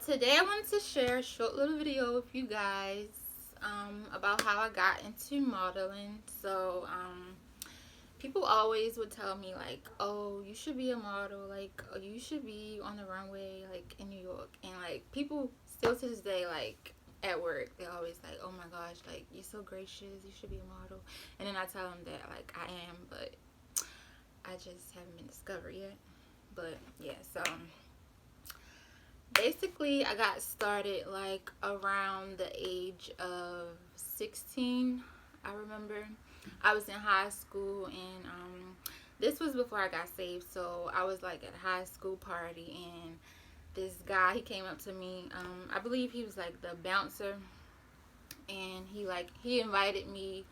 Today I wanted to share a short little video with you guys about how I got into modeling. People always would tell me like, oh, you should be a model, like, oh, you should be on the runway, like in New York. And like people still to this day, like at work, they're always like, oh my gosh, like you're so gracious, you should be a model. And then I tell them that like I am, but I just haven't been discovered yet. But yeah, so basically I got started like around the age of 16. I remember I was in high school, and this was before I got saved. So I was like at a high school party, and this guy, he came up to me. I believe he was like the bouncer, and he invited me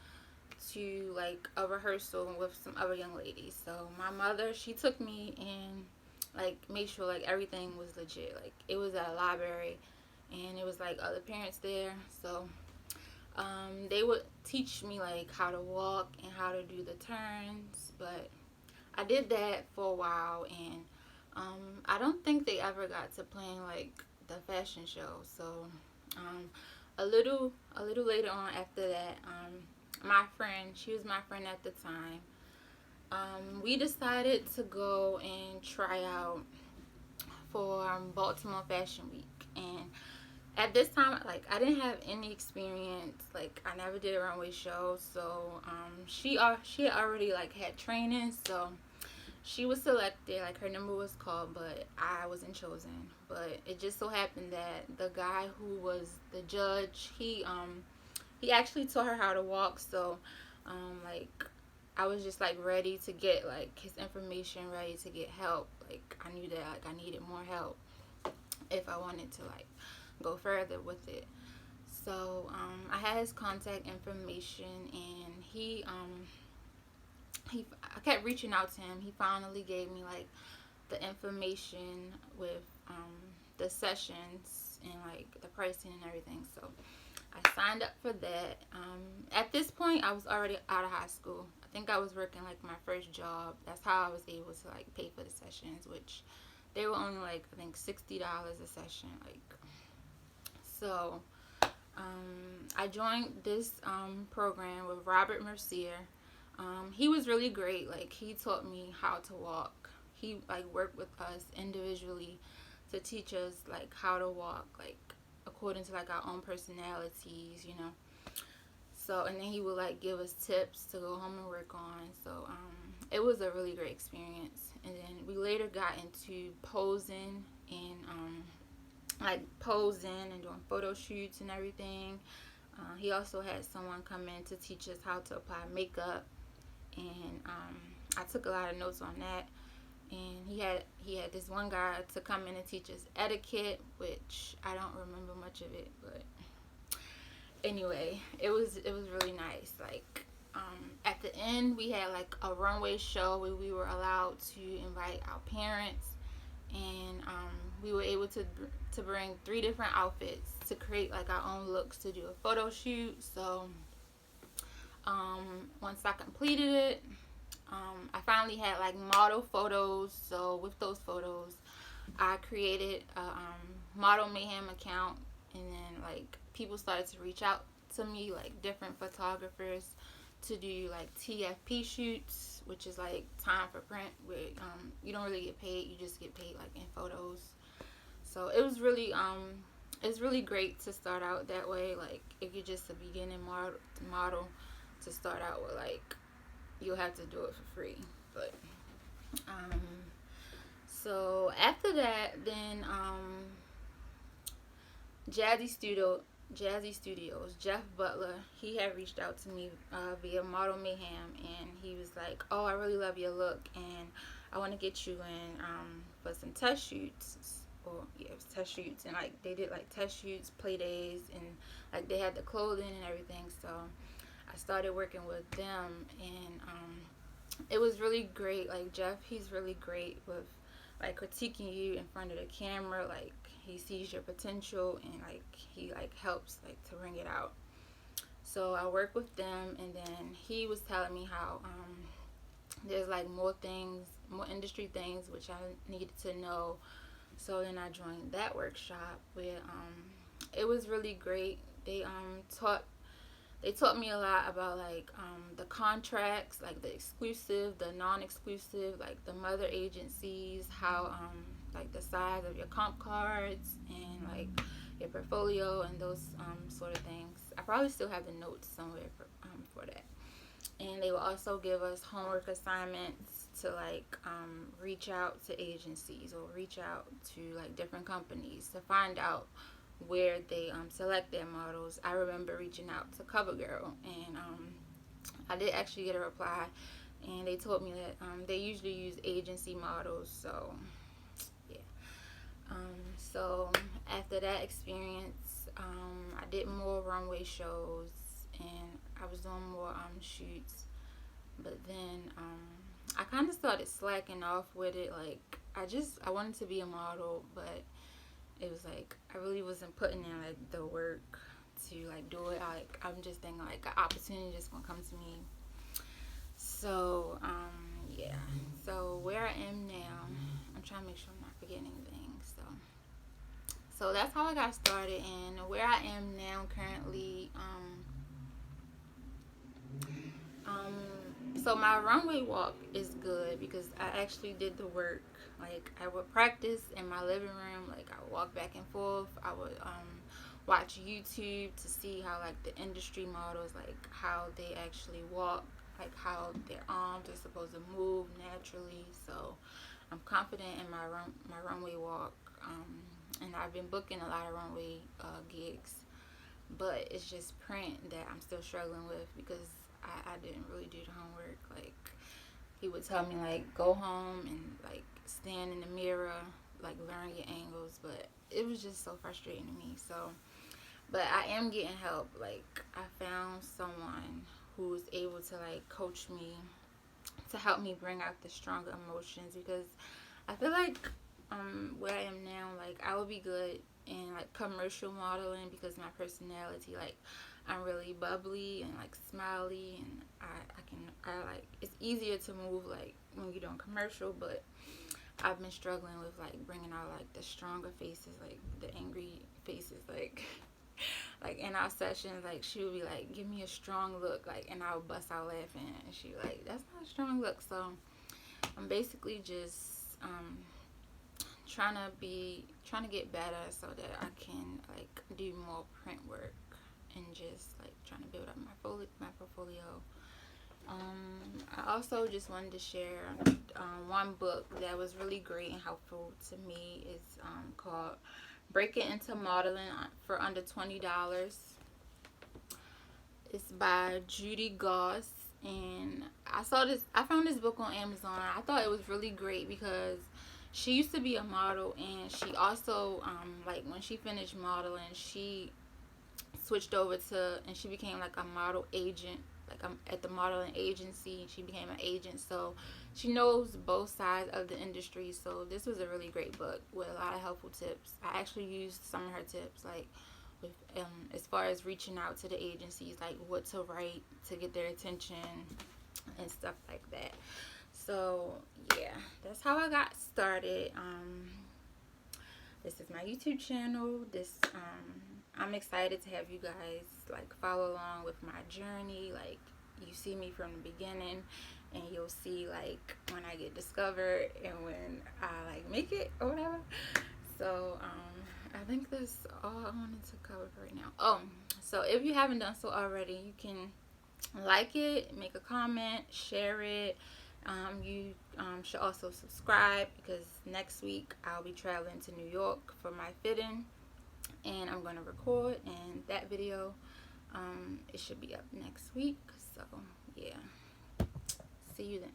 to like a rehearsal with some other young ladies. So my mother, she took me and like made sure like everything was legit. Like it was at a library, and it was like other parents there. So they would teach me like how to walk and how to do the turns. But I did that for a while, and I don't think they ever got to playing like the fashion show. So um, a little later on after that, my friend, she was my friend at the time. We decided to go and try out for Baltimore Fashion Week, and at this time, like I didn't have any experience. Like I never did a runway show, so she had already like had training, so she was selected. Like her number was called, but I wasn't chosen. But it just so happened that the guy who was the judge, he actually taught her how to walk. So like I was just like ready to get like his information, ready to get help. Like I knew that like I needed more help if I wanted to like go further with it. So I had his contact information, and I kept reaching out to him. He finally gave me like the information with the sessions and like the pricing and everything. So I signed up for that. At this point, I was already out of high school. I think I was working like my first job. That's how I was able to like pay for the sessions, which they were only like I think $60 a session. Like so, I joined this program with Robert Mercier. He was really great. Like he taught me how to walk. He like worked with us individually to teach us like how to walk, like according to like our own personalities, you know. So and then he would like give us tips to go home and work on. So it was a really great experience. And then we later got into posing and like posing and doing photo shoots and everything. He also had someone come in to teach us how to apply makeup, and I took a lot of notes on that. And he had this one guy to come in and teach us etiquette, which I don't remember much of it, but anyway, it was really nice. Like at the end, we had like a runway show where we were allowed to invite our parents, and we were able to bring 3 different outfits to create like our own looks to do a photo shoot. So once I completed it, I finally had like model photos. So with those photos, I created a model Mayhem account, and then like people started to reach out to me, like different photographers, to do like TFP shoots, which is like time for print, where you don't really get paid, you just get paid like in photos. So it was really it's really great to start out that way. Like if you're just a beginning model to start out with, like you'll have to do it for free. But so after that, then Jazzy Studios, Jeff Butler, he had reached out to me via Model Mayhem, and he was like, oh, I really love your look, and I want to get you in for some test shoots. Or yeah, it was test shoots, and like they did like test shoots, play days, and like they had the clothing and everything. So I started working with them, and it was really great. Like Jeff, he's really great with like critiquing you in front of the camera. Like he sees your potential, and like he like helps like to bring it out. So I worked with them, and then he was telling me how there's like more things, more industry things which I needed to know So then I joined that workshop where it was really great. They taught me a lot about like the contracts, like the exclusive, the non-exclusive, like the mother agencies, how like the size of your comp cards and like your portfolio and those sort of things. I probably still have the notes somewhere for that. And they will also give us homework assignments to like reach out to agencies or reach out to like different companies to find out where they select their models. I remember reaching out to CoverGirl, and I did actually get a reply, and they told me that they usually use agency models. So yeah. So after that experience, I did more runway shows, and I was doing more shoots. But then I kind of started slacking off with it. Like I wanted to be a model, but it was like I really wasn't putting in like the work to like do it. I'm just thinking like an opportunity just gonna come to me. So yeah. So where I am now, I'm trying to make sure I'm not forgetting anything. So that's how I got started, and where I am now currently. So my runway walk is good because I actually did the work. Like I would practice in my living room. Like I would walk back and forth. I would watch YouTube to see how like the industry models, like how they actually walk, like how their arms are supposed to move naturally. So I'm confident in my runway walk. And I've been booking a lot of runway gigs, but it's just print that I'm still struggling with because I didn't really do the homework. Like he would tell me like go home and like stand in the mirror, like learn your angles, but it was just so frustrating to me. So but I am getting help. Like I found someone who's able to like coach me to help me bring out the stronger emotions, because I feel like where I am now, like I would be good in like commercial modeling because my personality, like I'm really bubbly and like smiley, and I like it's easier to move like when you're doing commercial. But I've been struggling with like bringing out like the stronger faces, like the angry faces, like like in our sessions, like she would be like, give me a strong look, like, and I would bust out laughing, and she was like, that's not a strong look. So I'm basically just trying to get better so that I can like do more print work and just like trying to build up my portfolio. I also just wanted to share one book that was really great and helpful to me. It's called Breaking Into Modeling for Under $20. It's by Judy Goss, and I found this book on Amazon. I thought it was really great because she used to be a model, and she also like when she finished modeling, she switched over to and she became like a model agent. Like I'm at the modeling agency, she became an agent, so she knows both sides of the industry. So this was a really great book with a lot of helpful tips. I actually used some of her tips, like with as far as reaching out to the agencies, like what to write to get their attention and stuff like that. So yeah, that's how I got started. This is my YouTube channel. I'm excited to have you guys like follow along with my journey. Like you see me from the beginning, and you'll see like when I get discovered and when I like make it or whatever. So I think that's all I wanted to cover for right now. Oh, so if you haven't done so already, you can like it, make a comment, share it. You should also subscribe because next week I'll be traveling to New York for my fitting, and I'm going to record, and that video it should be up next week. So yeah, see you then.